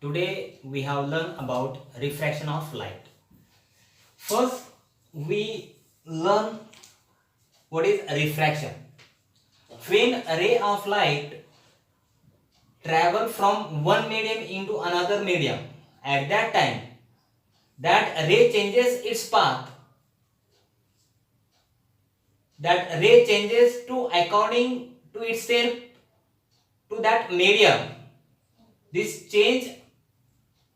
Today we have learned about refraction of light. First, we learn what is refraction. When a ray of light travel from one medium into another medium, at that time, that ray changes its path. That ray changes to according to itself to that medium. This change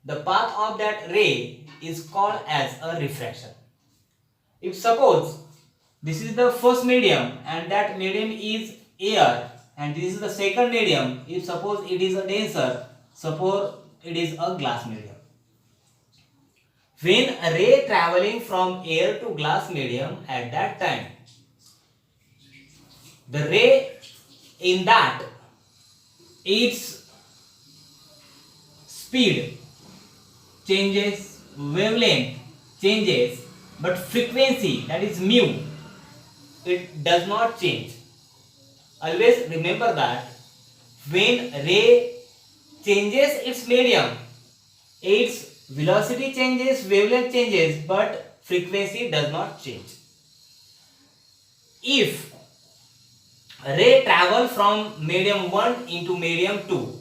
the path of that ray is called as a refraction. If suppose this is the first medium and that medium is air and this is the second medium, if suppose it is a denser, suppose it is a glass medium. When a ray traveling from air to glass medium, at that time the ray in that its speed changes, wavelength changes, but frequency, that is mu, it does not change. Always remember that when ray changes its medium, its velocity changes, wavelength changes, but frequency does not change. If ray travel from medium 1 into medium 2,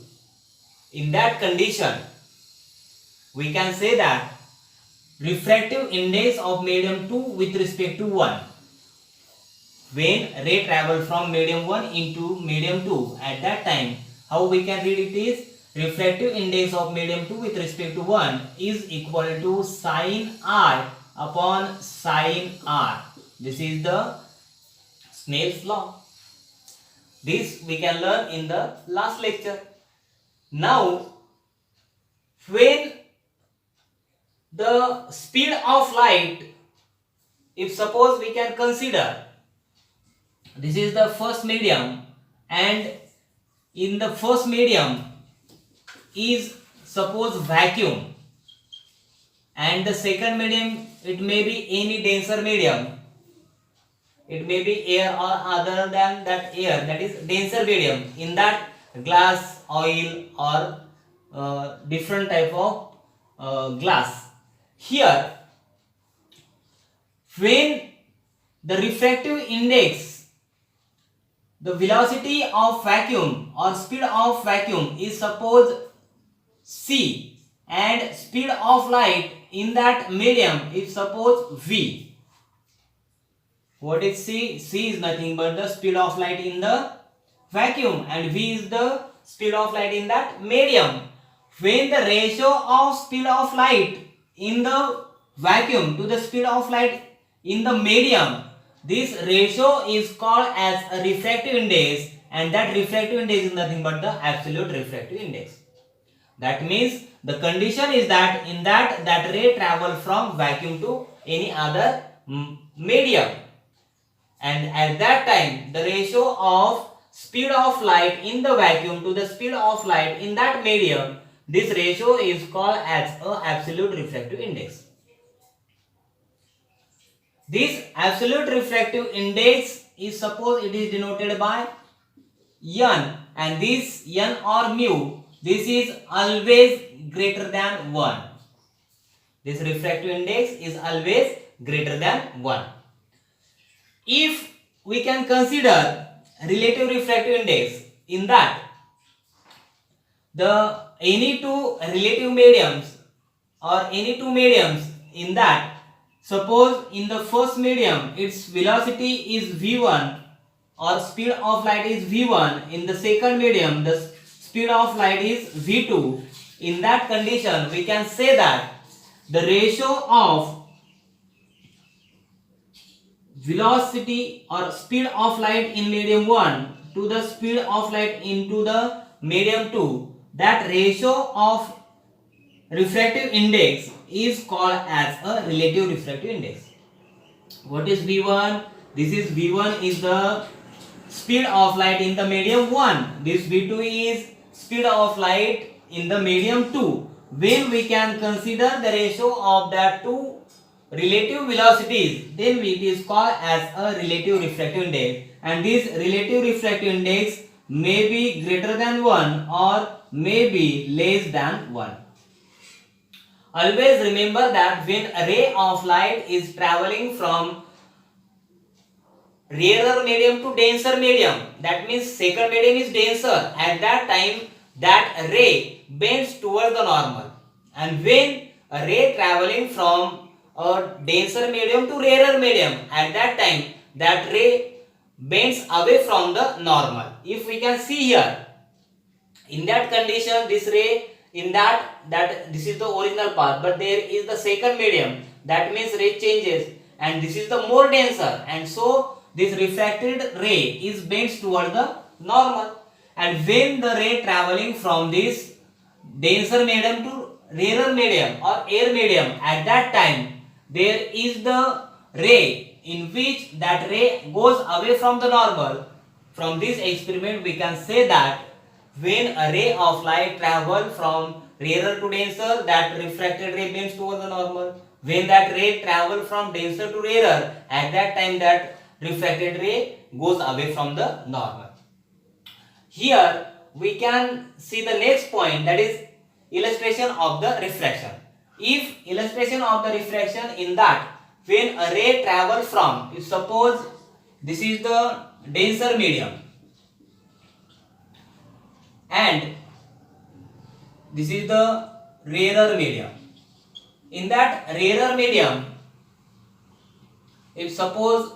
in that condition we can say that refractive index of medium 2 with respect to 1. When ray travel from medium 1 into medium 2, at that time how we can read it is refractive index of medium 2 with respect to 1 is equal to sin r upon sin r. This is the Snell's law. This we can learn in the last lecture. Now, when the speed of light, if suppose we can consider this is the first medium and in the first medium is suppose vacuum and the second medium it may be any denser medium, it may be air or other than that air, that is denser medium, in that glass, oil or different type of glass. Here when the refractive index, the velocity of vacuum or speed of vacuum is suppose c and speed of light in that medium is suppose v. What is c? C is nothing but the speed of light in the vacuum and v is the speed of light in that medium. When the ratio of speed of light in the vacuum to the speed of light in the medium, this ratio is called as a refractive index and that refractive index is nothing but the absolute refractive index. That means the condition is that in that ray travel from vacuum to any other medium, and at that time the ratio of speed of light in the vacuum to the speed of light in that medium, this ratio is called as a absolute refractive index. This absolute refractive index is suppose it is denoted by n and this n or mu, this is always greater than 1. This refractive index is always greater than 1. If we can consider relative refractive index, in that the any two relative mediums or any two mediums, in that suppose in the first medium its velocity is v1 or speed of light is v1, in the second medium the speed of light is v2, in that condition we can say that the ratio of velocity or speed of light in medium 1 to the speed of light into the medium 2, that ratio of refractive index is called as a relative refractive index. What is v1? This is v1 is the speed of light in the medium 1. This v2 is speed of light in the medium 2. When we can consider the ratio of that two relative velocities, then it is called as a relative refractive index, and this relative refractive index may be greater than 1 or may be less than 1. Always remember that when a ray of light is traveling from rarer medium to denser medium, that means second medium is denser, at that time that ray bends towards the normal. And when a ray traveling from a denser medium to rarer medium, at that time that ray bends away from the normal. If we can see here, in that condition this ray, in that this is the original path, but there is the second medium, that means ray changes and this is the more denser, and so this refracted ray is bent toward the normal. And when the ray traveling from this denser medium to rarer medium or air medium, at that time there is the ray in which that ray goes away from the normal. From this experiment we can say that when a ray of light travel from rarer to denser, that refracted ray bends towards the normal. When that ray travel from denser to rarer, at that time that refracted ray goes away from the normal. Here we can see the next point, that is illustration of the refraction. If illustration of the refraction, in that when a ray travel from, if suppose this is the denser medium and this is the rarer medium. In that rarer medium, if suppose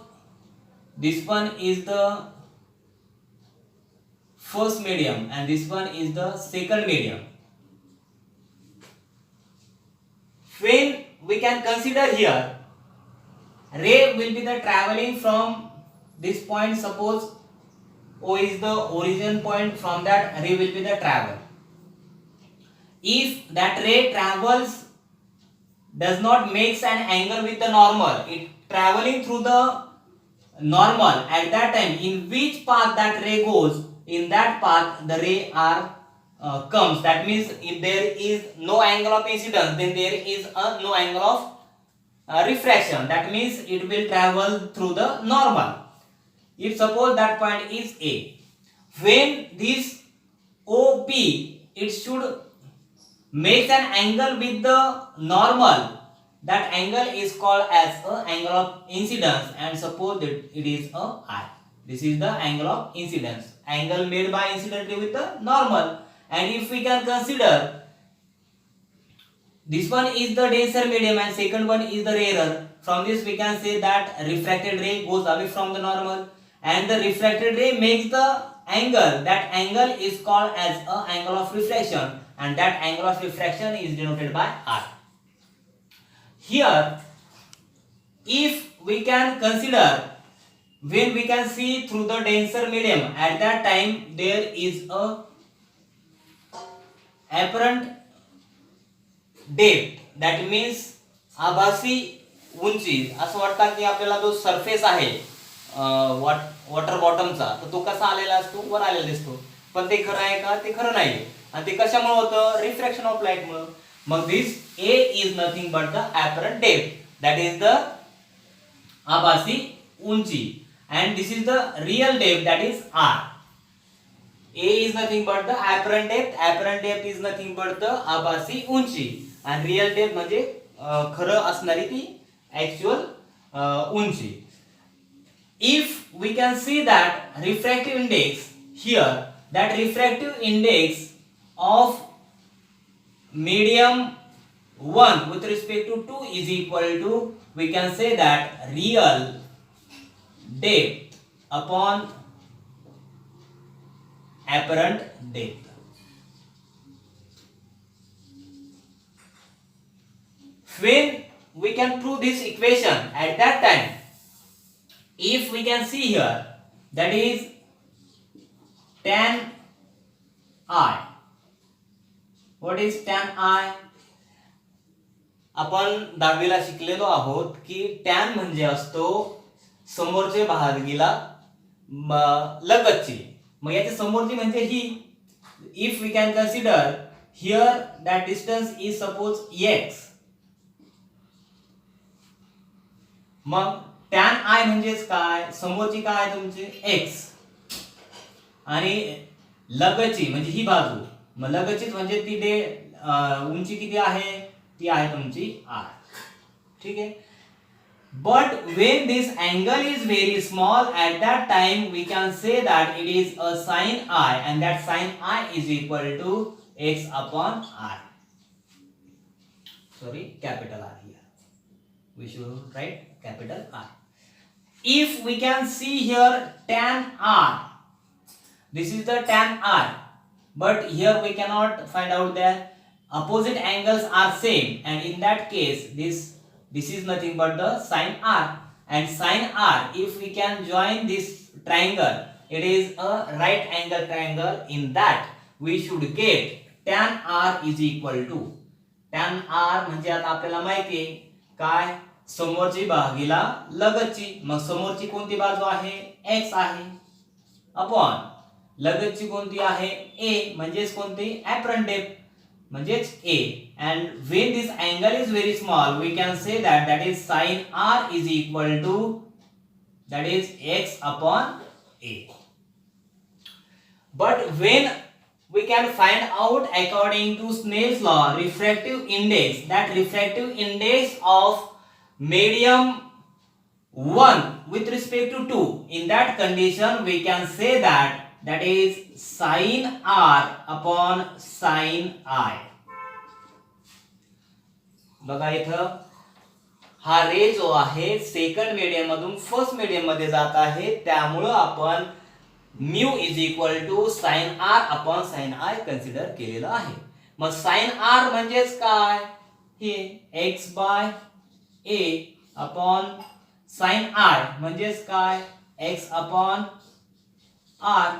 this one is the first medium and this one is the second medium, when we can consider here, ray will be the traveling from this point. Suppose O is the origin point, from that ray will be the travel. If that ray travels, does not makes an angle with the normal, it traveling through the normal, at that time in which path that ray goes, in that path the ray are comes. That means if there is no angle of incidence, then there is no angle of refraction. That means it will travel through the normal. If suppose that point is A, when this OP, it should make an angle with the normal, that angle is called as a angle of incidence, and suppose that it is a I. This is the angle of incidence, angle made by incident ray with the normal. And if we can consider, this one is the denser medium and second one is the rarer, from this we can say that refracted ray goes away from the normal and the refracted ray makes the angle, that angle is called as a angle of refraction, and that angle of refraction is denoted by R. Here if we can consider, when we can see through the denser medium, at that time there is a apparent depth, that means आभासी उंची. असं वाटतं की आपल्याला जो surface आहे water बॉटमचा, तर तो कसा आलेला असतो, वर आलेला दिसतो, पण ते खरं आहे का, ते खरं नाही. आणि ते कशामुळे होतं, refraction of light Mule. Mug this A is nothing but the apparent depth, that is the आभासी उंची, and this is the real depth, that is R. A is nothing but the apparent depth, apparent depth is nothing but the आभासी उंची, and real depth म्हणजे खरं असणारी ती actual उंची. If we can see that refractive index here, that refractive index of medium 1 with respect to 2 is equal to, we can say that real depth upon apparent depth. When we can prove this equation, at that time if we can see here, that is tan I. What is tan I? आपण 10वीला शिकलेलो आहोत की tan म्हणजे असतो समोरच्या भागीला लगतची. मग याच्या समोरची म्हणजे ही. If we can consider here that distance is suppose x, मग टॅन आय म्हणजेच काय, समोरची काय तुमची x, आणि लगतची म्हणजे ही बाजू मग लगतचीच म्हणजे ती उंची किती आहे, ती आहे तुमची r. ठीक आहे. But when this angle is very small, at that time we can say that it is a sin I, and that sin I is equal to x upon r. Sorry, capital R here. We should write capital R. If we can see here tan r, this is the tan r, but here we cannot find out that opposite angles are same, and in that case this is nothing but the sin r, and sin r, if we can join this triangle, it is a right angle triangle. In that we should get tan r is equal to, tan r म्हणजे आता आपल्याला माहिती आहे काय, समोरची भागीला लगतची. मग समोरची कोणती बाजू आहे, x आहे, अपॉन लगतची कोणती आहे, a, म्हणजेच कोणती, apparent depth म्हणजेच a. and when this angle is very small, we can say that is sin r is equal to, that is x upon a. But when we can find out according to Snell's law refractive index, that refractive index of medium 1 with respect to 2, in that condition we can say that is sin r upon sin I. बघा इथं हा ray जो आहे second medium मधून first medium मध्ये जात आहे, त्यामुळे आपण mu is equal to sine r upon sine i consider केलेलं आहे. मग साइन आर म्हणजेच काय, हे x by a upon sine i म्हणजेच काय, x अपॉन r.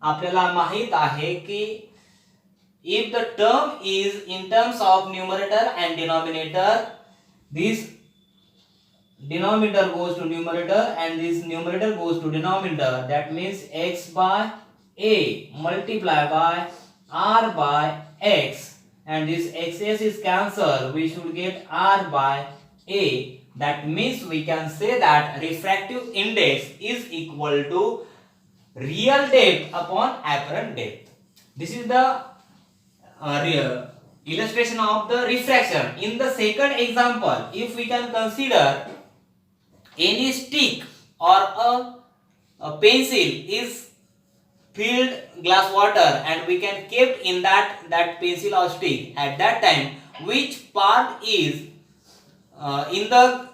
आपल्याला माहित आहे की if the term is in terms of numerator and denominator, this denominator goes to numerator and this numerator goes to denominator, that means x by a multiply by r by x, and this x's is cancelled, we should get r by a. That means we can say that refractive index is equal to real depth upon apparent depth. This is the illustration of the refraction. In the second example, if we can consider any stick or a pencil is filled glass water and we can kept in that pencil or stick, at that time which part is in the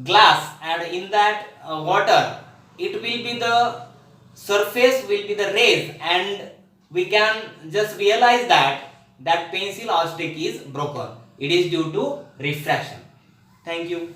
glass and in that water, it will be the surface will be the raised, and we can just realize that pencil or stick is broken. It is due to refraction. Thank you.